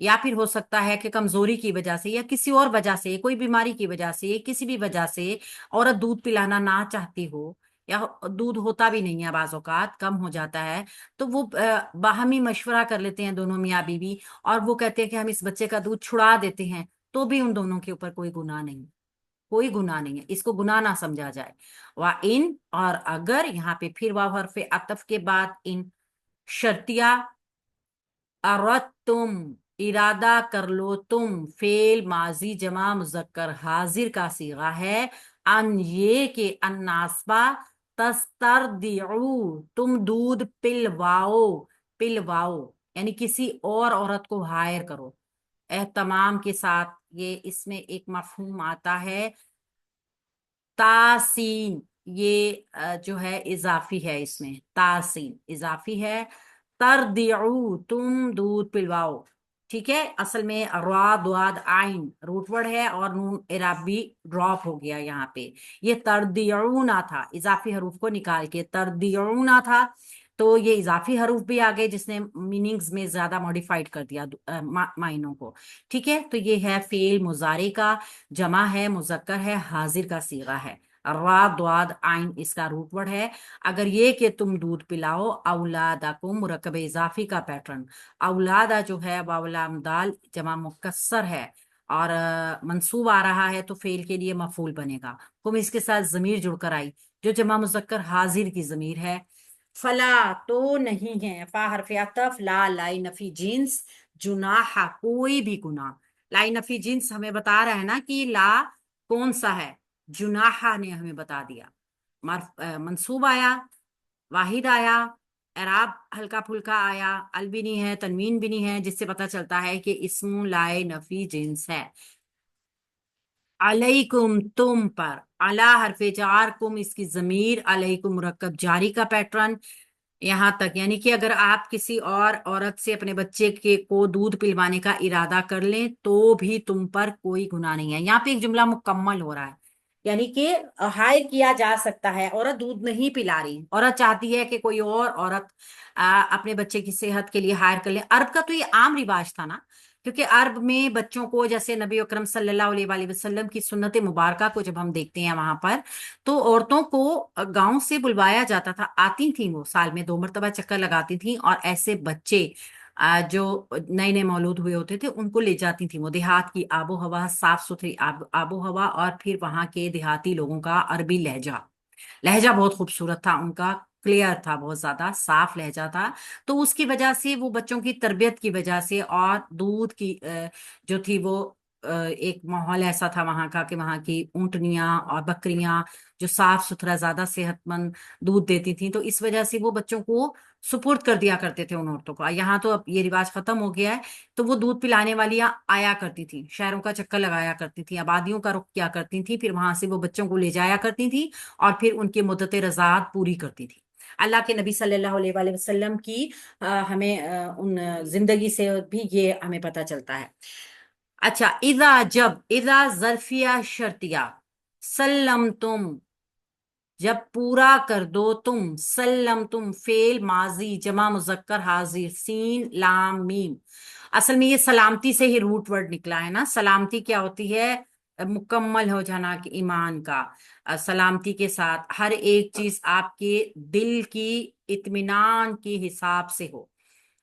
یا پھر ہو سکتا ہے کہ کمزوری کی وجہ سے یا کسی اور وجہ سے، کوئی بیماری کی وجہ سے، کسی بھی وجہ سے عورت دودھ پلانا نہ چاہتی ہو، یا دودھ ہوتا بھی نہیں ہے، بعض اوقات کم ہو جاتا ہے، تو وہ باہمی مشورہ کر لیتے ہیں دونوں میاں بیوی، اور وہ کہتے ہیں کہ ہم اس بچے کا دودھ چھڑا دیتے ہیں، تو بھی ان دونوں کے اوپر کوئی گناہ نہیں، کوئی گناہ نہیں ہے، اس کو گناہ نہ سمجھا جائے۔ ان اور اگر، یہاں پہ پھر واو حرف عطف کے بعد ان شرطیہ، تم ارادہ کر لو تم، فعل ماضی جمع مذکر حاضر کا صیغہ ہے، ان یہ کہ ان ناسبہ تسترضعو، تم دودھ پلواؤ، پلواؤ یعنی کسی اور عورت کو ہائر کرو، اہتمام کے ساتھ، یہ اس میں ایک مفہوم آتا ہے تاسین، یہ جو ہے اضافی ہے، اس میں تاسین اضافی ہے، تردعو تم دودھ پلواؤ، ٹھیک ہے، اصل میں را دعاد آئین روٹ ورڈ ہے، اور نون اعراب بھی ڈراپ ہو گیا یہاں پہ، یہ تردعونا تھا، اضافی حروف کو نکال کے تردعونا تھا، تو یہ اضافی حروف بھی آ گئے جس نے میننگز میں زیادہ ماڈیفائڈ کر دیا معنوں کو، ٹھیک ہے، تو یہ ہے فعل مضارع کا، جمع ہے، مذکر ہے، حاضر کا صیغہ ہے، را دعاد آئین اس کا روٹ ورڈ ہے۔ اگر یہ کہ تم دودھ پلاؤ اولادکم، مرکب اضافی کا پیٹرن، اولادہ جو ہے واو لام دال جمع مکسر ہے، اور منصوب آ رہا ہے تو فعل کے لیے مفعول بنے گا، تم اس کے ساتھ ضمیر جڑ کر آئی جو جمع مذکر حاضر کی ضمیر ہے، فلا تو نہیں ہے، فا حرف عطف، لا لائی نفی جنس، جناح کوئی بھی گناہ، لائی نفی جنس ہمیں بتا رہا ہے نا کہ لا کون سا ہے، جناح نے ہمیں بتا دیا، منصوب آیا، واحد آیا، اعراب ہلکا پھلکا آیا، ال بھی نہیں ہے، تنوین بھی نہیں ہے، جس سے پتا چلتا ہے کہ اسم لائے نفی جنس ہے۔ علیکم تم پر، علا حرف جار، کم اس کی ضمیر، علیکم مرکب جاری کا پیٹرن، یہاں تک یعنی کہ اگر آپ کسی اور عورت سے اپنے بچے کے کو دودھ پلوانے کا ارادہ کر لیں تو بھی تم پر کوئی گناہ نہیں ہے، یہاں پہ ایک جملہ مکمل ہو رہا ہے، یعنی کہ ہائر کیا جا سکتا ہے، عورت دودھ نہیں پلا رہی، عورت چاہتی ہے کہ کوئی اور عورت اپنے بچے کی صحت کے لیے ہائر کر لے، عرب کا تو یہ عام رواج تھا نا، کیونکہ عرب میں بچوں کو، جیسے نبی اکرم صلی اللہ علیہ وآلہ وسلم کی سنت مبارکہ کو جب ہم دیکھتے ہیں وہاں پر، تو عورتوں کو گاؤں سے بلوایا جاتا تھا، آتی تھیں، وہ سال میں 2 مرتبہ چکر لگاتی تھیں، اور ایسے بچے جو نئے نئے مولود ہوئے ہوتے تھے ان کو لے جاتی تھیں، وہ دیہات کی آب و ہوا، صاف ستھری آب و ہوا، اور پھر وہاں کے دیہاتی لوگوں کا عربی لہجہ، لہجہ بہت خوبصورت تھا ان کا، کلیئر تھا، بہت زیادہ صاف لہجہ تھا، تو اس کی وجہ سے وہ بچوں کی تربیت کی وجہ سے، اور دودھ کی جو تھی وہ ایک ماحول ایسا تھا وہاں کا کہ وہاں کی اونٹنیاں اور بکریاں جو صاف ستھرا زیادہ صحت مند دودھ دیتی تھیں، تو اس وجہ سے وہ بچوں کو سپرد کر دیا کرتے تھے ان عورتوں کو، یہاں تو اب یہ رواج ختم ہو گیا ہے، تو وہ دودھ پلانے والیاں آیا کرتی تھیں، شہروں کا چکر لگایا کرتی تھیں، آبادیوں کا رخ کیا کرتی تھیں، پھر وہاں سے وہ بچوں کو لے جایا کرتی تھیں، اور پھر ان کی مدت رضاعت پوری کرتی تھی۔ اللہ کے نبی صلی اللہ علیہ وآلہ وسلم کی ہمیں ان زندگی سے بھی یہ ہمیں پتہ چلتا ہے۔ اچھا، اذا جب، اذا ظرفیہ شرطیہ، سلم تم جب پورا کر دو تم، سلم تم فعل ماضی جمع مذکر حاضر، سین لام میم، اصل میں یہ سلامتی سے ہی روٹ ورڈ نکلا ہے نا، سلامتی کیا ہوتی ہے؟ مکمل ہو جانا کہ ایمان کا، سلامتی کے ساتھ ہر ایک چیز آپ کے دل کی اطمینان کے حساب سے ہو،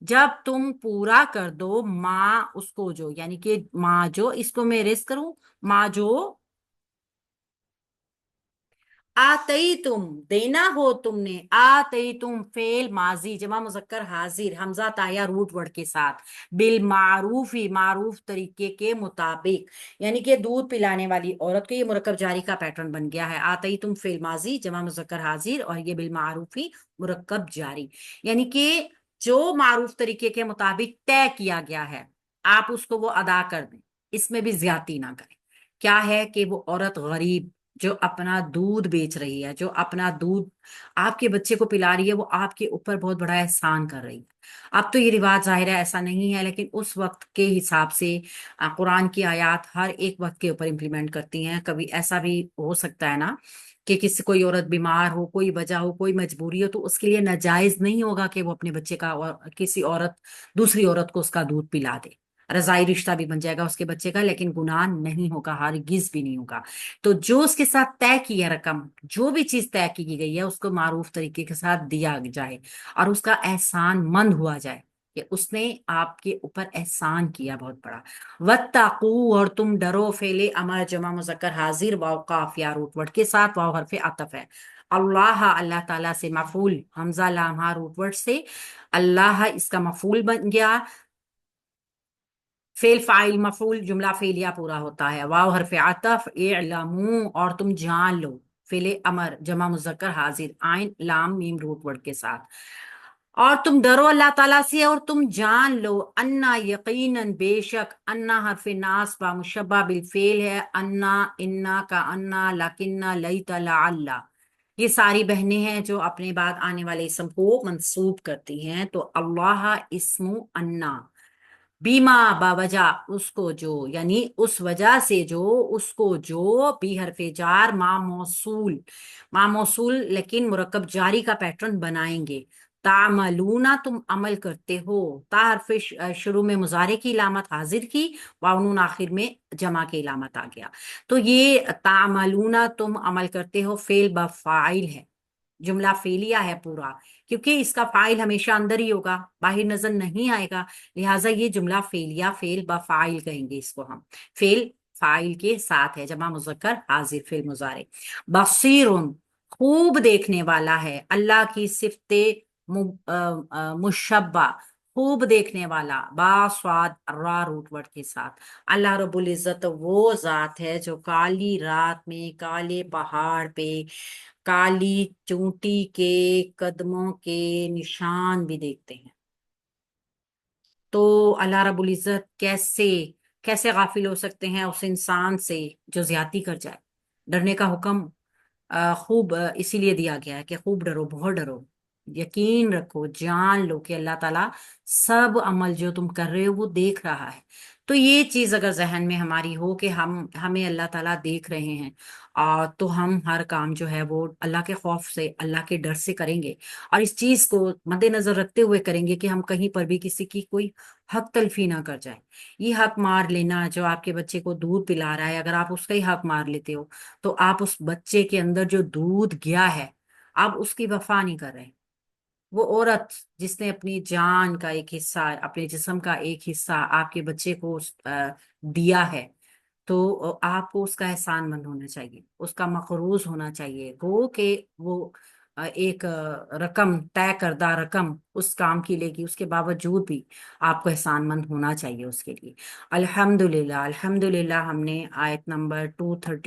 جب تم پورا کر دو ماں اس کو جو، یعنی کہ ماں جو، اس کو میں ریس کروں، ماں جو آتی تم دینا ہو تم نے، آتی تم فعل ماضی جمع مذکر حاضر، حمزہ تایا روٹ ورڈ کے ساتھ، بالمعروفی معروف طریقے کے مطابق، یعنی کہ دودھ پلانے والی عورت کو یہ مرکب جاری کا پیٹرن بن گیا ہے، آتی تم فعل ماضی جمع مذکر حاضر، اور یہ بالمعروفی مرکب جاری، یعنی کہ جو معروف طریقے کے مطابق طے کیا گیا ہے آپ اس کو وہ ادا کر دیں، اس میں بھی زیادتی نہ کریں، کیا ہے کہ وہ عورت غریب جو اپنا دودھ بیچ رہی ہے، جو اپنا دودھ آپ کے بچے کو پلا رہی ہے، وہ آپ کے اوپر بہت بڑا احسان کر رہی ہے، اب تو یہ رواج ظاہر ہے ایسا نہیں ہے، لیکن اس وقت کے حساب سے قرآن کی آیات ہر ایک وقت کے اوپر امپلیمنٹ کرتی ہیں، کبھی ایسا بھی ہو سکتا ہے نا کہ کسی کوئی عورت بیمار ہو، کوئی وجہ ہو، کوئی مجبوری ہو، تو اس کے لیے ناجائز نہیں ہوگا کہ وہ اپنے بچے کا اور کسی عورت دوسری عورت کو اس کا دودھ پلا دے، رضائی رشتہ بھی بن جائے گا اس کے بچے کا، لیکن گناہ نہیں ہوگا، ہرگز بھی نہیں ہوگا۔ تو جو اس کے ساتھ طے کی ہے رقم، جو بھی چیز طے کی گئی ہے اس کو معروف طریقے کے ساتھ دیا جائے، اور اس کا احسان مند ہوا جائے کہ اس نے آپ کے اوپر احسان کیا بہت بڑا۔ واتقوا، اور تم ڈرو، فعل امر جمع مذکر حاضر، واو قاف یا روٹ ورڈ کے ساتھ، واو حرف عطف ہے، اللہ اللہ تعالیٰ سے، مفعول حمزہ لام ہا روٹ ورڈ سے، اللہ اس کا مفعول بن گیا، فعل فاعل مفعول جملہ فعلیہ پورا ہوتا ہے، واو حرف عطف، اعلموا اور تم جان لو، فعل امر جمع مذکر حاضر، عین لام میم روٹ ورڈ کے ساتھ، اور تم ڈرو اللہ تعالیٰ سے اور تم جان لو، انا یقیناً بے شک، انا حرف ناس با مشبہ بالفعل ہے، انا کا انا، لکنہ لیت لعل، یہ ساری بہنیں ہیں جو اپنے بعد آنے والے اسم کو منسوب کرتی ہیں، تو اللہ اسم انا، بیما با وجہ اس کو جو، یعنی اس وجہ سے جو، اس کو جو، بی حرف جار، ماں موصول لیکن مرکب جاری کا پیٹرن بنائیں گے، تعملون تم عمل کرتے ہو، تا حرف شروع میں مضارع کی علامت حاضر کی، واو نون آخر میں جمع کی علامت آ گیا، تو یہ تعملون تم عمل کرتے ہو فعل بفاعل ہے، جملہ فعلیہ ہے پورا، کیونکہ اس کا فاعل ہمیشہ اندر ہی ہوگا، باہر نظر نہیں آئے گا، لہٰذا یہ جملہ فعلیہ، فعل بفاعل کہیں گے اس کو ہم، فعل فاعل کے ساتھ ہے، جمع مذکر حاضر فعل مضارع، بصیر خوب دیکھنے والا ہے، اللہ کی صفت مشبہ، خوب دیکھنے والا، با صاد را روٹ ورڈ کے ساتھ، اللہ رب العزت وہ ذات ہے جو کالی رات میں کالے پہاڑ پہ کالی چونٹی کے قدموں کے نشان بھی دیکھتے ہیں، تو اللہ رب العزت کیسے کیسے غافل ہو سکتے ہیں اس انسان سے جو زیادتی کر جائے؟ ڈرنے کا حکم خوب اسی لیے دیا گیا ہے کہ خوب ڈرو، بہت ڈرو، یقین رکھو، جان لو کہ اللہ تعالیٰ سب عمل جو تم کر رہے ہو وہ دیکھ رہا ہے، تو یہ چیز اگر ذہن میں ہماری ہو کہ ہمیں اللہ تعالیٰ دیکھ رہے ہیں، تو ہم ہر کام جو ہے وہ اللہ کے خوف سے، اللہ کے ڈر سے کریں گے، اور اس چیز کو مد نظر رکھتے ہوئے کریں گے کہ ہم کہیں پر بھی کسی کی کوئی حق تلفی نہ کر جائے۔ یہ حق مار لینا، جو آپ کے بچے کو دودھ پلا رہا ہے، اگر آپ اس کا ہی حق مار لیتے ہو تو آپ اس بچے کے اندر جو دودھ گیا ہے آپ اس کی وفا نہیں کر رہے۔ وہ عورت جس نے اپنی جان کا ایک حصہ، اپنے جسم کا ایک حصہ آپ کے بچے کو دیا ہے، تو آپ کو اس کا احسان مند ہونا چاہیے، اس کا مقروض ہونا چاہیے، گو کہ وہ ایک رقم، طے کردہ رقم اس کام کی لے گی، اس کے باوجود بھی آپ کو احسان مند ہونا چاہیے اس کے لیے۔ الحمدللہ، الحمدللہ ہم نے آیت نمبر 230